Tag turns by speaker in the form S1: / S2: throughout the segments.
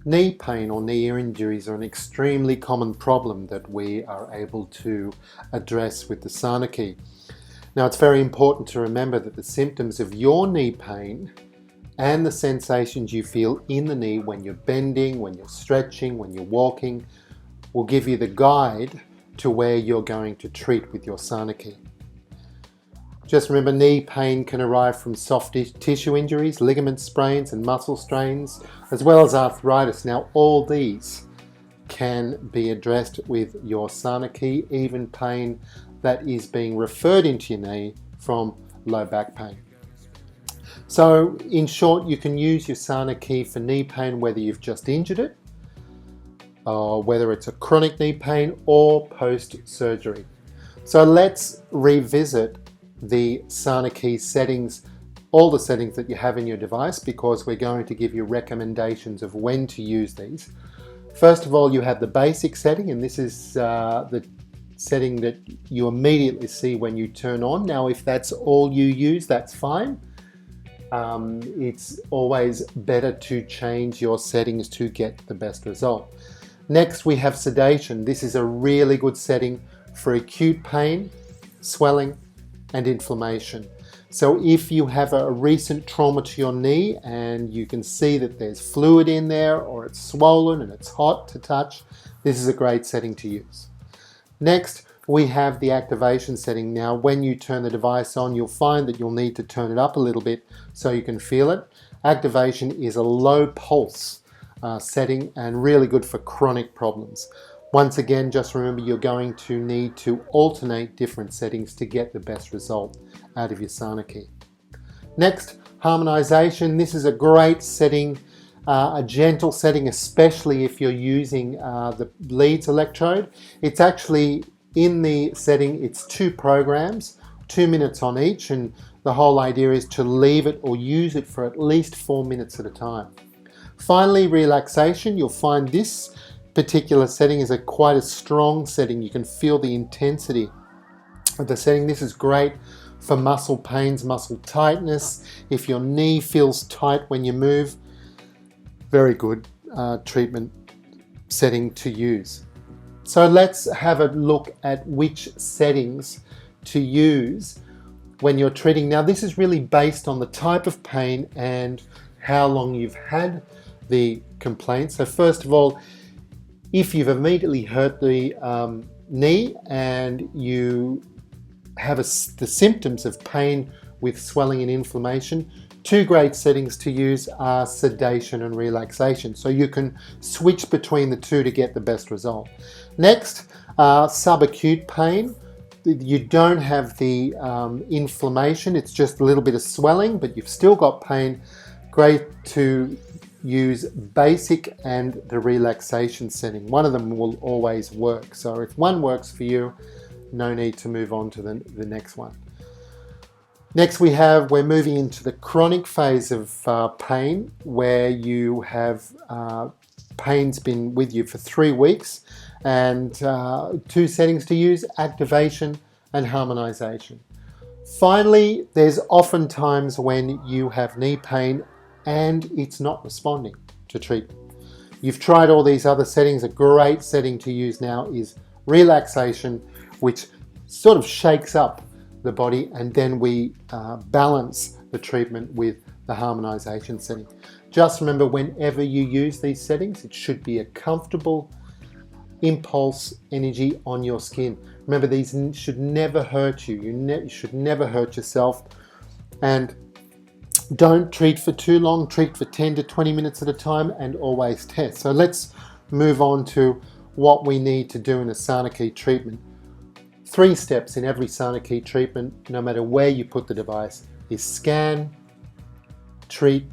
S1: Knee pain or knee injuries are an extremely common problem that we are able to address with the sanakey. Now, it's very important to remember that the symptoms of your knee pain and the sensations you feel in the knee when you're bending, when you're stretching, when you're walking, will give you the guide to where you're going to treat with your sanakey. Just remember, knee pain can arise from soft tissue injuries, ligament sprains and muscle strains, as well as arthritis. Now, all these can be addressed with your sanakey, even pain that is being referred into your knee from low back pain. So, in short, you can use your sanakey for knee pain whether you've just injured it, or whether it's a chronic knee pain or post-surgery. So let's revisit the sanakey settings, all the settings that you have in your device, because we're going to give you recommendations of when to use these. First of all, you have the basic setting, and this is the setting that you immediately see when you turn on. Now, if that's all you use, that's fine. It's always better to change your settings to get the best result. Next, we have sedation. This is a really good setting for acute pain, swelling, and inflammation. So if you have a recent trauma to your knee and you can see that there's fluid in there, or it's swollen and it's hot to touch, this is a great setting to use. Next, we have the activation setting. Now, when you turn the device on, you'll find that you'll need to turn it up a little bit so you can feel it. Activation is a low pulse setting and really good for chronic problems. Once again, just remember, you're going to need to alternate different settings to get the best result out of your sanakey. Next, harmonization. This is a great setting, a gentle setting, especially if you're using the leads electrode. It's actually in the setting, it's 2 programs, 2 minutes on each, and the whole idea is to leave it or use it for at least 4 minutes at a time. Finally, relaxation. You'll find this particular setting is quite a strong setting. You can feel the intensity of the setting. This is great for muscle pains, muscle tightness. If your knee feels tight when you move, very good treatment setting to use. So let's have a look at which settings to use when you're treating. Now, this is really based on the type of pain and how long you've had the complaint. So first of all, if you've immediately hurt the knee and you have the symptoms of pain with swelling and inflammation, 2 great settings to use are sedation and relaxation. So you can switch between the 2 to get the best result. Next, subacute pain. You don't have the inflammation, it's just a little bit of swelling, but you've still got pain. Great to use basic and the relaxation setting. One of them will always work. So if one works for you, no need to move on to the next one. Next, we're moving into the chronic phase of pain, where you have pain's been with you for 3 weeks, and 2 settings to use: activation and harmonization. Finally, there's often times when you have knee pain and it's not responding to treatment. You've tried all these other settings. A great setting to use now is relaxation, which sort of shakes up the body, and then we balance the treatment with the harmonization setting. Just remember, whenever you use these settings, it should be a comfortable impulse energy on your skin. Remember, these should never hurt you. You should never hurt yourself. And don't treat for too long. Treat for 10 to 20 minutes at a time, and always test. So let's move on to what we need to do in a sanakey treatment. 3 steps in every sanakey treatment, no matter where you put the device, is scan, treat,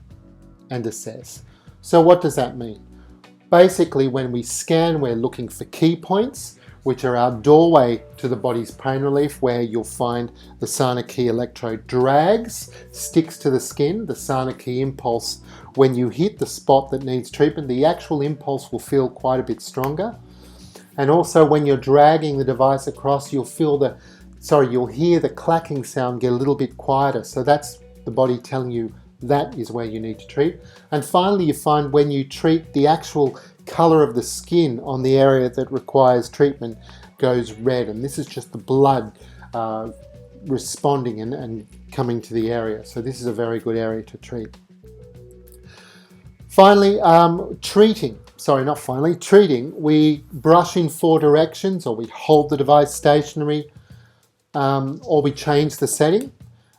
S1: and assess. So what does that mean? Basically, when we scan, we're looking for key points, which are our doorway to the body's pain relief, where you'll find the sanakey electrode drags, sticks to the skin. The sanakey impulse, when you hit the spot that needs treatment, the actual impulse will feel quite a bit stronger. And also, when you're dragging the device across, you'll hear the clacking sound get a little bit quieter. So that's the body telling you that is where you need to treat. And finally, you find when you treat, the actual color of the skin on the area that requires treatment goes red, and this is just the blood responding and coming to the area. So this is a very good area to treat. Finally, treating, we brush in 4 directions, or we hold the device stationary, or we change the setting.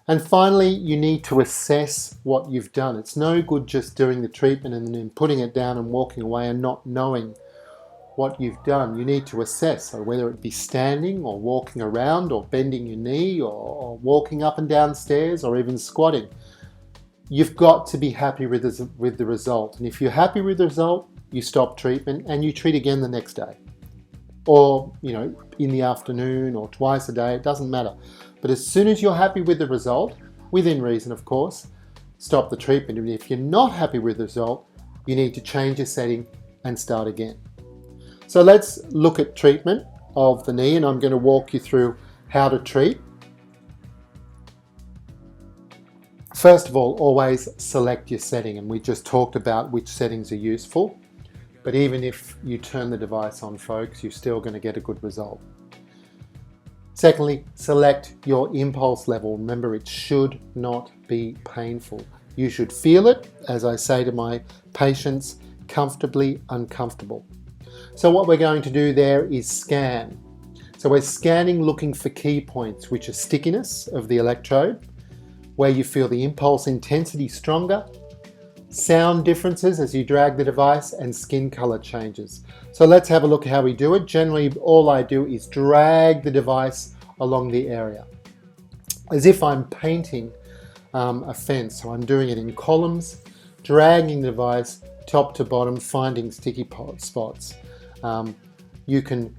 S1: And finally, you need to assess what you've done. It's no good just doing the treatment and then putting it down and walking away and not knowing what you've done. You need to assess, so whether it be standing or walking around or bending your knee or walking up and down stairs or even squatting. You've got to be happy with the result. And if you're happy with the result, you stop treatment and you treat again the next day. Or, in the afternoon or twice a day, it doesn't matter. But as soon as you're happy with the result, within reason of course, stop the treatment. And if you're not happy with the result, you need to change your setting and start again. So let's look at treatment of the knee, and I'm going to walk you through how to treat. First of all, always select your setting, and we just talked about which settings are useful. But even if you turn the device on, folks, you're still going to get a good result. Secondly, select your impulse level. Remember, it should not be painful. You should feel it, as I say to my patients, comfortably uncomfortable. So what we're going to do there is scan. So we're scanning, looking for key points, which are stickiness of the electrode, where you feel the impulse intensity stronger, sound differences as you drag the device, and skin color changes. So let's have a look at how we do it. Generally, all I do is drag the device along the area as if I'm painting a fence. So I'm doing it in columns, dragging the device top to bottom, finding sticky spots. You can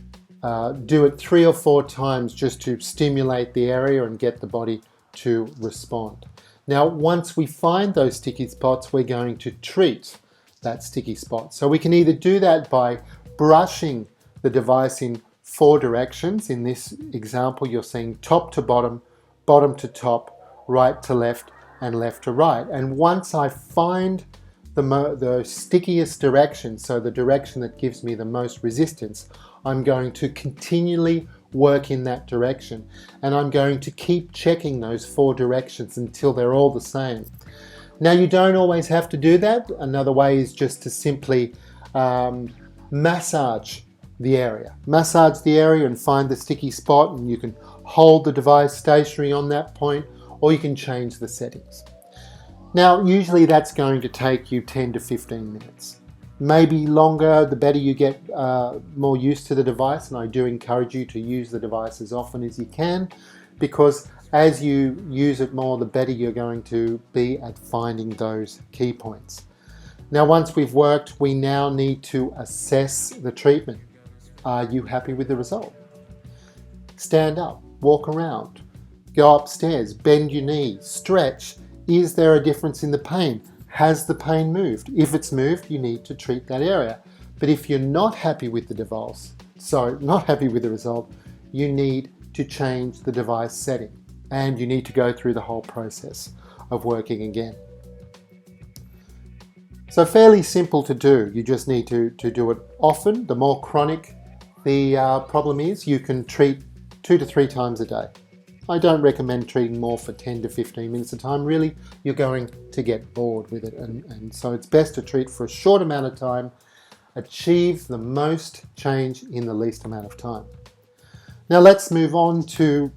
S1: do it 3 or 4 times just to stimulate the area and get the body to respond. Now, once we find those sticky spots, we're going to treat that sticky spot. So we can either do that by brushing the device in 4 directions. In this example, you're seeing top to bottom, bottom to top, right to left, and left to right. And once I find the stickiest direction, so the direction that gives me the most resistance, I'm going to continually work in that direction, and I'm going to keep checking those 4 directions until they're all the same. Now, you don't always have to do that. Another way is just to simply massage the area. Massage the area and find the sticky spot, and you can hold the device stationary on that point, or you can change the settings. Now, usually that's going to take you 10 to 15 minutes. Maybe longer, the better you get more used to the device, and I do encourage you to use the device as often as you can, because as you use it more, the better you're going to be at finding those key points. Now, once we've worked, we now need to assess the treatment. Are you happy with the result? Stand up, walk around, go upstairs, bend your knee, stretch. Is there a difference in the pain? Has the pain moved? If it's moved, you need to treat that area. But if you're not happy with the device, not happy with the result, you need to change the device setting, and you need to go through the whole process of working again. So fairly simple to do. You just need to do it often. The more chronic the problem is, you can treat 2 to 3 times a day. I don't recommend treating more for 10 to 15 minutes at a time. Really, you're going to get bored with it. And so it's best to treat for a short amount of time, achieve the most change in the least amount of time. Now let's move on to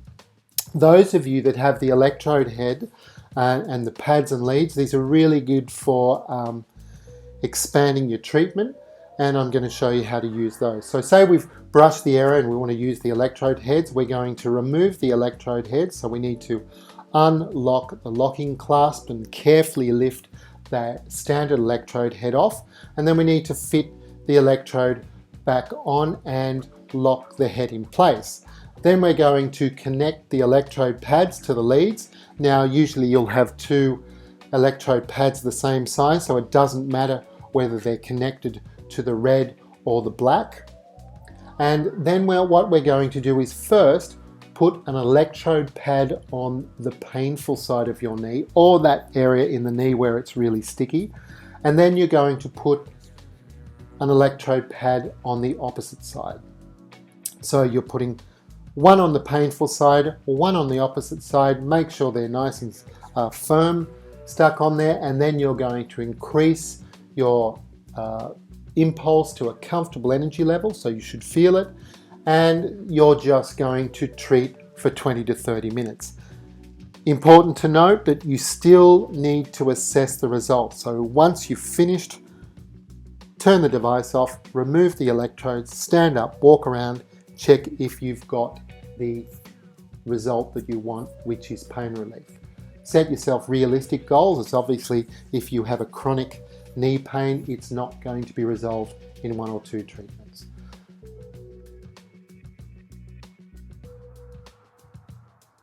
S1: those of you that have the electrode head and the pads and leads. These are really good for expanding your treatment, and I'm going to show you how to use those. So say we've brushed the area and we want to use the electrode heads. We're going to remove the electrode heads, so we need to unlock the locking clasp and carefully lift the standard electrode head off, and then we need to fit the electrode back on and lock the head in place. Then we're going to connect the electrode pads to the leads. Now usually you'll have 2 electrode pads the same size, so it doesn't matter whether they're connected to the red or the black. And then what we're going to do is first put an electrode pad on the painful side of your knee, or that area in the knee where it's really sticky, and then you're going to put an electrode pad on the opposite side. So you're putting one on the painful side, one on the opposite side. Make sure they're nice and firm, stuck on there, and then you're going to increase your impulse to a comfortable energy level, so you should feel it, and you're just going to treat for 20 to 30 minutes. Important to note that you still need to assess the results. So once you've finished, turn the device off, remove the electrodes, stand up, walk around, check if you've got the result that you want, which is pain relief. Set yourself realistic goals. It's obviously, if you have a chronic knee pain, it's not going to be resolved in 1 or 2 treatments.